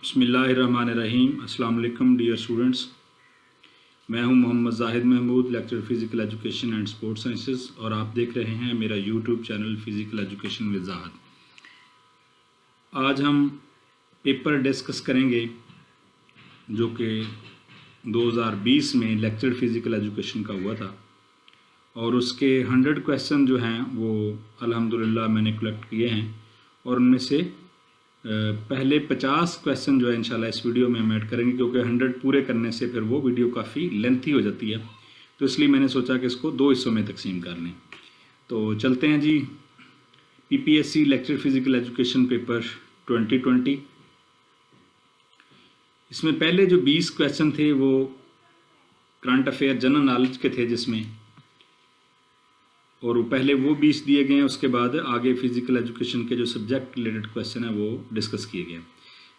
बिस्मिल्लाहिर्रहमानिर्रहीम। अस्सलाम वालेकुम डियर स्टूडेंट्स। मैं हूं Mohammed Zahid Mahmood, lecturer physical education and sports sciences, और आप देख रहे हैं मेरा YouTube channel physical education with Zahid. आज हम पेपर डिस्कस करेंगे जो कि 2020 में लेक्चरर फ़िज़िकल एजुकेशन का हुआ था, और उसके 100 क्वेश्चन जो हैं वो अल्हम्दुलिल्लाह मैंने कलेक्ट किए हैं, और उनमें से पहले 50 क्वेश्चन जो है इंशाल्लाह इस वीडियो में हम ऐड करेंगे, क्योंकि 100 पूरे करने से फिर वो वीडियो काफ़ी लेंथी हो जाती है, तो इसलिए मैंने सोचा कि इसको 2 हिस्सों में तकसीम कर लें। तो चलते हैं जी, PPSC lecture physical education paper 2020। इसमें पहले जो 20 क्वेश्चन थे वो करंट अफेयर जनरल नॉलेज के थे, जिसमें और पहले वो 20 दिए गए हैं। उसके बाद आगे फिजिकल एजुकेशन के जो सब्जेक्ट रिलेटेड क्वेश्चन है वो डिस्कस किए गए।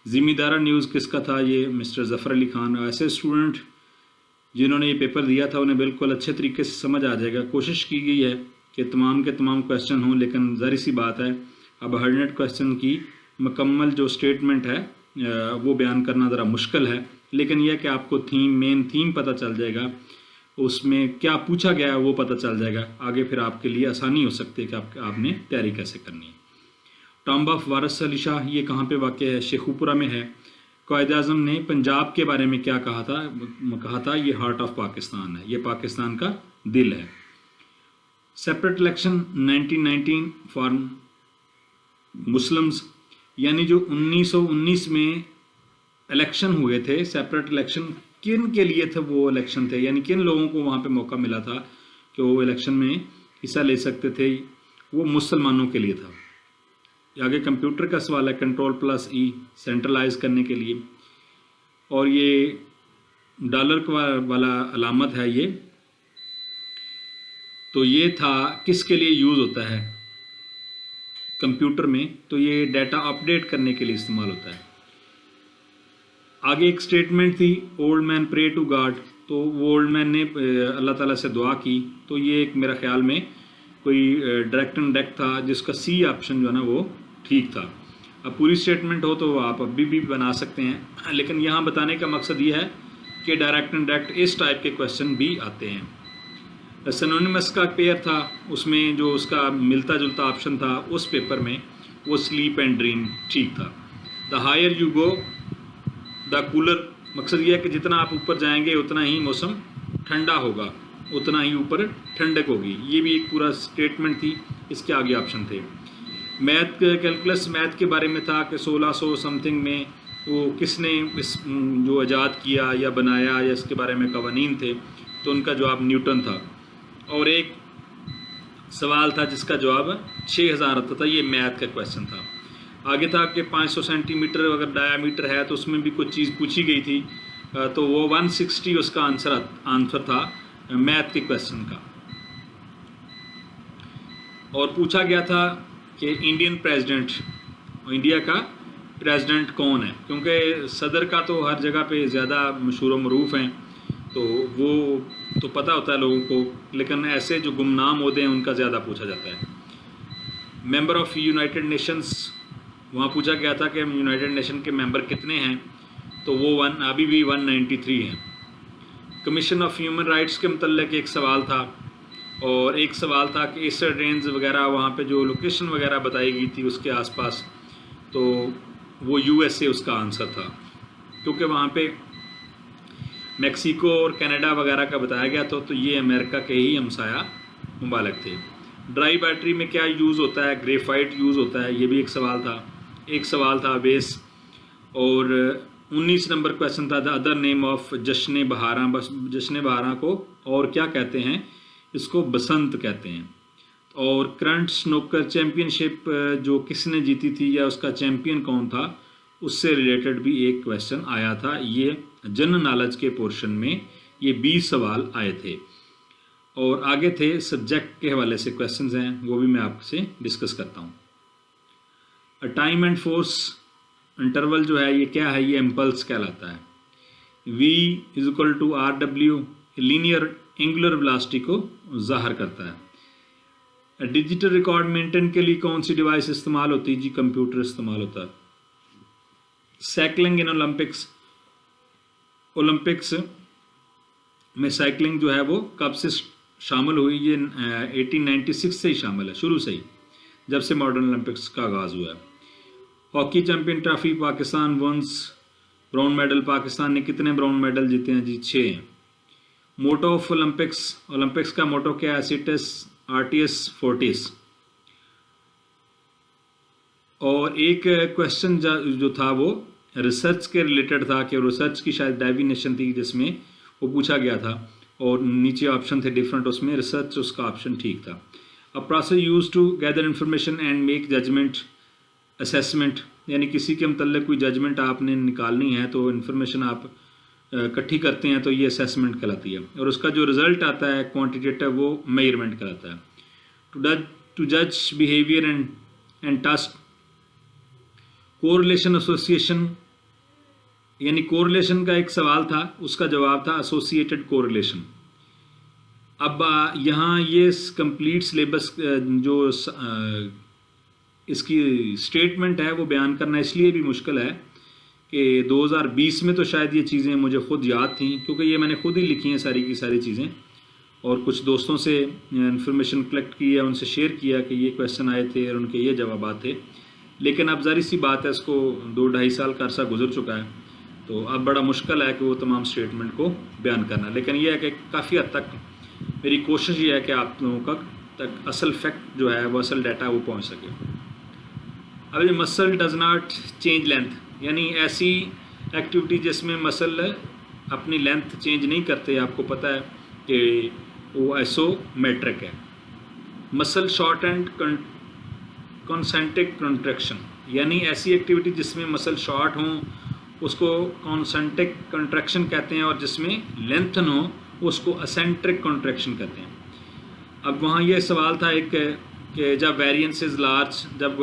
ज़िम्मेदारा न्यूज़ किसका था? ये मिस्टर ज़फ़र अली खान। ऐसे स्टूडेंट जिन्होंने ये पेपर दिया था उन्हें बिल्कुल अच्छे तरीके से समझ आ जाएगा। कोशिश की गई है कि तमाम के तमाम क्वेश्चन हों, लेकिन ज़ाहिर सी बात है अब 100 क्वेश्चन की मुकम्मल जो स्टेटमेंट है वो बयान करना ज़रा मुश्किल है, लेकिन यह कि आपको मेन थीम पता चल जाएगा, उसमें क्या पूछा गया है वो पता चल जाएगा। आगे फिर आपके लिए आसानी हो सकती है कि आपने तैयारी कैसे करनी है। टॉम्ब ऑफ वारिस अली शाह ये कहाँ पे वाक़ है? शेखुपुरा में है। क़ायद आज़म ने पंजाब के बारे में क्या कहा था? ये हार्ट ऑफ पाकिस्तान है, ये पाकिस्तान का दिल है। सेपरेट इलेक्शन 1919 फॉर मुस्लिम्स, यानी जो 1919 में इलेक्शन हुए थे, सेपरेट इलेक्शन किन के लिए थे? वो इलेक्शन थे, यानी किन लोगों को वहाँ पे मौका मिला था कि वो इलेक्शन में हिस्सा ले सकते थे? वो मुसलमानों के लिए था। आगे कंप्यूटर का सवाल है, Ctrl+E सेंट्रलाइज करने के लिए, और ये डॉलर वाला अलामत है ये, तो ये था किसके लिए यूज़ होता है कंप्यूटर में? तो ये डाटा अपडेट करने के लिए इस्तेमाल होता है। आगे एक स्टेटमेंट थी, old man pray to God, तो वो ओल्ड मैन ने अल्लाह ताला से दुआ की, तो ये एक मेरा ख्याल में कोई डायरेक्ट एंड डायरेक्ट था, जिसका सी ऑप्शन जो है ना वो ठीक था। अब पूरी स्टेटमेंट हो तो आप अभी भी बना सकते हैं, लेकिन यहाँ बताने का मकसद ये है कि डायरेक्ट एंड डायरेक्ट इस टाइप के क्वेश्चन भी आते हैं। सिनोनिमस का पेयर था, उसमें जो उसका मिलता जुलता ऑप्शन था उस पेपर में वो स्लीप एंड ड्रीम ठीक था। The higher you go the cooler, मकसद यह है कि जितना आप ऊपर जाएंगे उतना ही मौसम ठंडा होगा, उतना ही ऊपर ठंडक होगी। ये भी एक पूरा स्टेटमेंट थी, इसके आगे ऑप्शन थे। मैथ कैलकुलस मैथ के बारे में था कि 1600 समथिंग में वो किसने इस जो ईजाद किया या बनाया, या इसके बारे में कवानीन थे, तो उनका जवाब न्यूटन था। और एक सवाल था जिसका जवाब 6000 आता था, ये मैथ का क्वेश्चन था। आगे था कि 500 सेंटीमीटर अगर डायामीटर है तो उसमें भी कुछ चीज़ पूछी गई थी, तो वो 160 उसका आंसर था मैथ के क्वेश्चन का। और पूछा गया था कि इंडियन प्रेसिडेंट, इंडिया का प्रेसिडेंट कौन है? क्योंकि सदर का तो हर जगह पे ज़्यादा मशहूर मरूफ हैं, तो वो तो पता होता है लोगों को, लेकिन ऐसे जो गुमनाम ओहदे हैं उनका ज़्यादा पूछा जाता है। मेंबर ऑफ़ यूनाइटेड नेशंस, वहाँ पूछा गया था कि यूनाइटेड नेशन के मेंबर कितने हैं, तो वो अभी भी 193 हैं। कमीशन ऑफ ह्यूमन राइट्स के मतलब एक सवाल था, और एक सवाल था कि ईस्टर रेंज वगैरह वहाँ पे जो लोकेशन वगैरह बताई गई थी उसके आसपास, तो वो यूएसए उसका आंसर था, क्योंकि वहाँ पे मैक्सिको और कनाडा वगैरह का बताया गया था, तो ये अमेरिका के ही हमसाया मुमालिक थे। ड्राई बैटरी में क्या यूज़ होता है? ग्रेफाइट यूज़ होता है, ये भी एक सवाल था। एक सवाल था बेस, और 19 नंबर क्वेश्चन था द अदर नेम ऑफ जश्न बहारा। बस जश्न बहारा को और क्या कहते हैं? इसको बसंत कहते हैं। और करंट स्नूकर चैम्पियनशिप जो किसने जीती थी या उसका चैम्पियन कौन था, उससे रिलेटेड भी एक क्वेश्चन आया था। ये जनरल नॉलेज के पोर्शन में ये 20 सवाल आए थे, और आगे थे सब्जेक्ट के हवाले से क्वेश्चंस हैं, वो भी मैं आपसे डिस्कस करता हूँ। टाइम एंड फोर्स इंटरवल जो है ये क्या है? ये इम्पल्स कहलाता है। V = RW linear angular velocity को ज़ाहिर करता है। डिजिटल रिकॉर्ड मेंटेन के लिए कौन सी डिवाइस इस्तेमाल होती है? जी कंप्यूटर इस्तेमाल होता है। साइकिलिंग इन ओलंपिक्स में साइकिलिंग जो है वो कब से शामिल हुई? ये 1896 से ही शामिल है, शुरू से ही, जब से मॉडर्न ओलंपिक्स का आगाज़ हुआ है। Hockey champion trophy Pakistan wins, bronze medal Pakistan ने कितने ब्राउन मेडल जीते हैं जी? 6 हैं। मोटो ऑफ ओलंपिक्स का मोटो क्या है? सिटस आर्टियस फोर्टिस। और एक क्वेश्चन जो था वो रिसर्च के रिलेटेड था, कि रिसर्च की शायद डेफिनेशन थी जिसमें वो पूछा गया था, और नीचे ऑप्शन थे डिफरेंट, उसमें रिसर्च उसका ऑप्शन ठीक था। A process use to gather information and make judgement assessment, यानी किसी के मतलब कोई जजमेंट आपने निकालनी है तो इन्फॉर्मेशन आप इकट्ठी करते हैं, तो ये असेसमेंट कहलाती है। और उसका जो रिजल्ट आता है क्वान्टिटेटिव, वो मेजरमेंट कहलाता है। टू जज behaviour and task correlation association, यानी कोरिलेशन का एक सवाल था, उसका जवाब था एसोसिएटेड कोरिलेशन। अब यहाँ ये कंप्लीट सिलेबस जो इसकी स्टेटमेंट है वो बयान करना इसलिए भी मुश्किल है कि 2020 में तो शायद ये चीज़ें मुझे खुद याद थी, क्योंकि ये मैंने खुद ही लिखी हैं सारी की सारी चीज़ें, और कुछ दोस्तों से इन्फॉर्मेशन कलेक्ट की है, उनसे शेयर किया कि ये क्वेश्चन आए थे और उनके ये जवाब थे। लेकिन अब ज़ाहिर सी बात है, इसको 2-2.5 साल का अरसा गुजर चुका है, तो अब बड़ा मुश्किल है कि वो तमाम स्टेटमेंट को बयान करना। लेकिन यह है कि काफ़ी हद तक मेरी कोशिश ये है कि आप लोगों तक असल फैक्ट जो है वो असल डाटा वो पहुंच सके। अब ये muscle does not change length, यानी ऐसी एक्टिविटी जिसमें मसल अपनी लेंथ चेंज नहीं करते, आपको पता है कि वो आइसोमेट्रिक है। Muscle short and concentric contraction, यानी ऐसी एक्टिविटी जिसमें मसल शॉर्ट हों उसको कॉन्सेंट्रिक कॉन्ट्रैक्शन कहते हैं, और जिसमें लेंथन हो उसको असेंट्रिक कॉन्ट्रैक्शन कहते हैं। अब वहाँ ये सवाल था एक कि जब वेरिएंस इज़ लार्ज, जब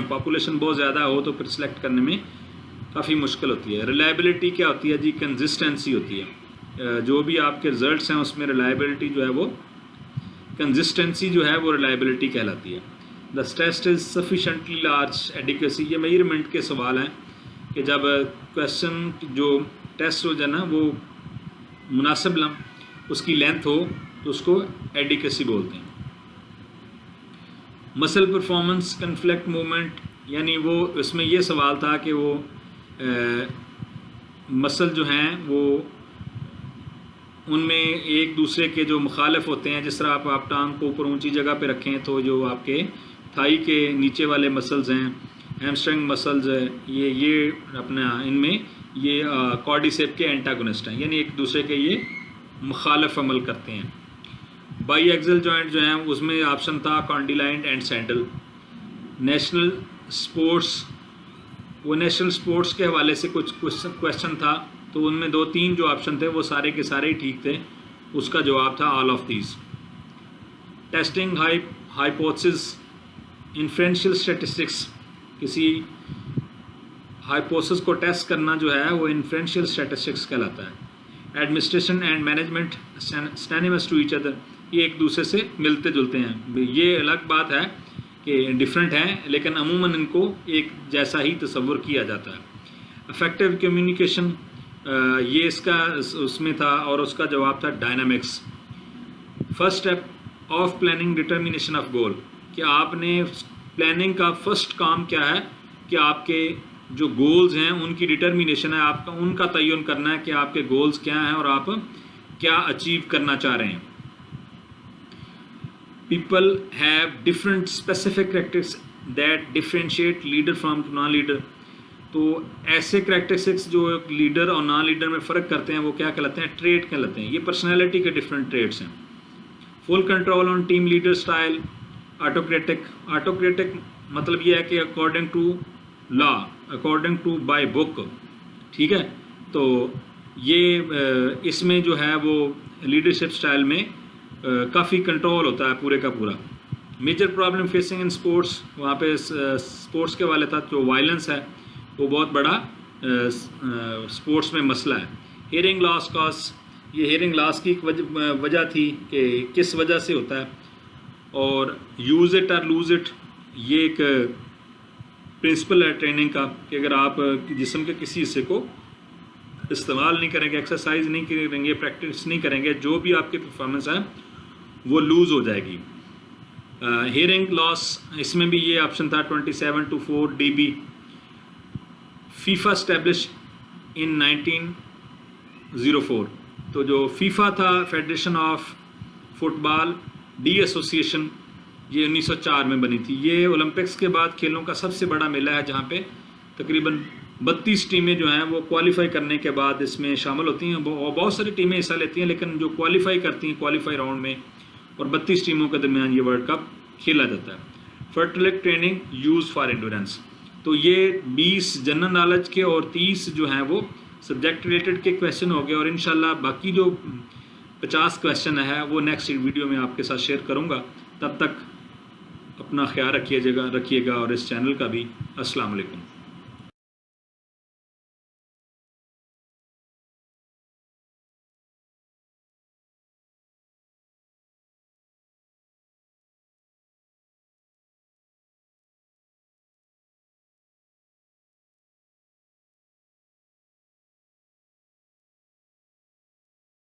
पॉपुलेशन बहुत ज़्यादा हो तो फिर सिलेक्ट करने में काफ़ी मुश्किल होती है। रिलायबिलिटी क्या होती है जी? कंसिस्टेंसी होती है। जो भी आपके रिजल्ट्स हैं उसमें रिलायबिलिटी जो है वो, कंसिस्टेंसी जो है वो रिलायबिलिटी कहलाती है। The test is sufficiently large adequacy, ये मेजरमेंट के सवाल हैं कि जब क्वेश्चन जो टेस्ट हो जाए ना वो मुनासिब उसकी लेंथ हो तो उसको एडिक्वेसी बोलते हैं। मसल परफॉर्मेंस कन्फ्लिक्ट मूवमेंट, यानी वो इसमें ये सवाल था कि वो मसल जो हैं वो उनमें एक दूसरे के जो मुखालिफ होते हैं, जिस तरह आप टांग को ऊपर ऊंची जगह पे रखें तो जो आपके थाई के नीचे वाले मसल्स हैं, हैमस्ट्रिंग मसल्स है, ये अपना इनमें ये कॉर्डिसेप के एंटागोनिस्ट हैं, यानी एक दूसरे के ये मुखालिफ अमल करते हैं। बाई एक्सल जॉइंट जो हैं उसमें ऑप्शन था कॉन्डिलाइन एंड सैंडल। नेशनल स्पोर्ट्स, वो नेशनल स्पोर्ट्स के हवाले से कुछ क्वेश्चन था, तो उनमें 2-3 जो ऑप्शन थे वो सारे के सारे ही ठीक थे, उसका जवाब था all of these. Testing hypothesis inferential statistics, किसी हाइपोथेसिस को टेस्ट करना जो है वो इन्फ्रेंशियल स्टैटिस्टिक्स कहलाता है। Administration and management synonymous to each other, ये एक दूसरे से मिलते जुलते हैं, ये अलग बात है कि डिफरेंट हैं, लेकिन अमूमन इनको एक जैसा ही तस्वुर किया जाता है। इफेक्टिव कम्युनिकेशन, ये इसका उसमें था और उसका जवाब था dynamics. First step of planning determination of goal, कि आपने प्लानिंग का फर्स्ट काम क्या है कि आपके जो गोल्स हैं उनकी डिटर्मिनेशन है, आपका उनका तयन करना है कि आपके गोल्स क्या हैं और आप क्या अचीव करना चाह रहे हैं। People have different specific characteristics that differentiate leader from non leader, तो ऐसे कैरेक्टरिस्टिक्स जो लीडर और नॉन लीडर में फ़र्क करते हैं वो क्या कहलाते हैं? ट्रेट कहलाते हैं। ये पर्सनैलिटी के डिफरेंट ट्रेट्स हैं। Full control on team leader style, autocratic मतलब ये है कि according to law, according to by book, ठीक है। तो ये इसमें जो है वो लीडरशिप स्टाइल में काफ़ी कंट्रोल होता है पूरे का पूरा। Major problem facing in sports, वहाँ पे स्पोर्ट्स के वाले था, जो वायलेंस है वो बहुत बड़ा स्पोर्ट्स में मसला है। हियरिंग लॉस कॉज, ये हियरिंग लॉस की वजह थी कि किस वजह से होता है। और यूज़ इट और लूज़ इट, ये एक प्रिंसिपल है ट्रेनिंग का कि अगर आप जिस्म के किसी हिस्से को इस्तेमाल नहीं करेंगे, एक्सरसाइज नहीं करेंगे, प्रैक्टिस नहीं करेंगे, जो भी आपकी परफॉर्मेंस है वो लूज़ हो जाएगी। हियरिंग लॉस, इसमें भी ये ऑप्शन था 27 to 4 dB। FIFA establish in 1904, तो जो फीफा था federation of football D association, ये 1904 में बनी थी। ये ओलंपिक्स के बाद खेलों का सबसे बड़ा मेला है जहाँ पे तकरीबन 32 टीमें जो हैं वो क्वालिफाई करने के बाद इसमें शामिल होती हैं। बहुत सारी टीमें हिस्सा लेती हैं, लेकिन जो क्वालिफाई करती हैं क्वालिफाई राउंड में, और 32 टीमों के दरमियान ये वर्ल्ड कप खेला जाता है। Fertility training use for endurance, तो ये 20 जनरल नॉलेज के और 30 जो हैं वो सब्जेक्ट रिलेटेड के क्वेश्चन हो गए, और इंशाल्लाह बाकी जो 50 क्वेश्चन है वो नेक्स्ट वीडियो में आपके साथ शेयर करूँगा। तब तक अपना ख्याल रखिएगा और इस चैनल का भी। अस्सलाम वालेकुम।